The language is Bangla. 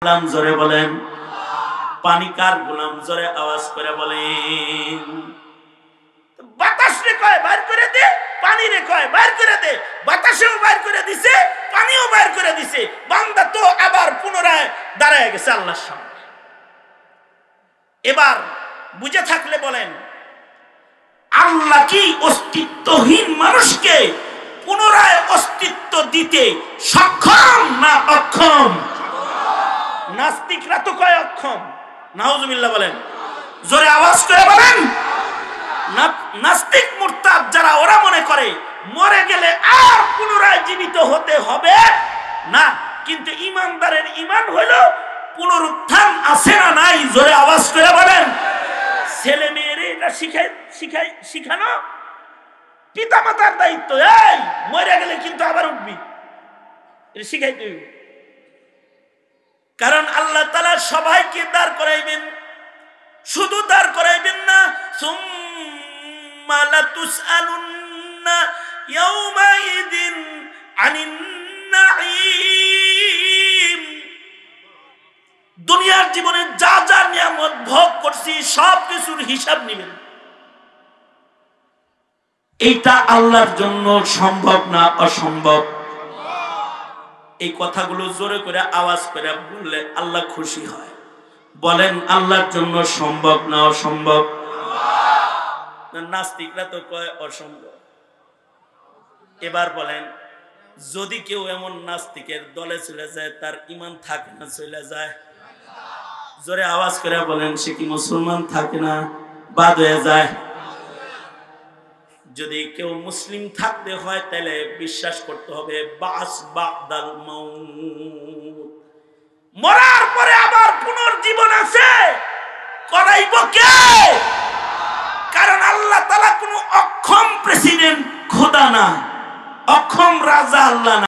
গোলাম জোরে বলেন, পানি কার গোলাম জোরে আওয়াজ করে বলেন। বাতাস রে কয় বাইর করে দে, পানি রে কয় বাইর করে দে, বাতাসেও বাইর করে দিছে, পানিও বাইর করে দিছে। বান্দা তো আবার পুনরায় দাঁড়ায় গেছে আল্লাহর সামনে। এবার বুঝে থাকলে বলেন, আল্লাহ কি অস্তিত্বহীন মানুষকে পুনরায় অস্তিত্ব দিতে সক্ষম না অক্ষম? নাস্তিকরা তো কয় অক্ষম। নাউজুবিল্লাহ বলেন, জোরে আওয়াজ করে বলেন। নাস্তিক মুরতাদ যারা, ওরা মনে করে মরে গেলে আর পুনরায় জীবিত হতে হবে না। কিন্তু ইমানদারের ইমান হলো পুনরুত্থান আছে না নাই? জোরে আওয়াজ করে বলেন। ছেলে মেয়েরে এটা শিখানো পিতা মাতার দায়িত্ব। এই মরে গেলে কিন্তু আবার উঠবি, এটা শিখাইতে হইবে। কারণ আল্লাহ তাআলা সবাইকে দাঁড় করাইবেন, শুধু দাঁড় করাইবেন না, সুম্মা লাতুসআলুন্না ইয়াওমাইদিন আনিন নাঈম। দুনিয়ার জীবনে যা যা নিয়ামত ভোগ করছি সব কিছুর হিসাব নেবেন। এটা আল্লাহর জন্য সম্ভব না অসম্ভব? এই কথাগুলো জোরে করে আওয়াজ করে বললে আল্লাহ খুশি হয়। বলেন, আল্লাহর জন্য সম্ভব না অসম্ভব? নাস্তিকরা তো কয় অসম্ভব। এবার বলেন, যদি কেউ এমন নাস্তিকের দলে চলে যায়, তার ঈমান থাকে না চলে যায়? জোরে আওয়াজ করে বলেন, সে কি মুসলমান থাকে না বাদ হয়ে যায়? যদি কেউ মুসলিম থাকতে হয় তাহলে বিশ্বাস করতে হবে বাস বাদাল মাউত, মরার পরে আবার পুনর্জীবন আছে। করাইব কে? কারণ আল্লাহ তাআলা কোনো অক্ষম প্রেসিডেন্ট খোদা না, অক্ষম রাজা আল্লাহ না।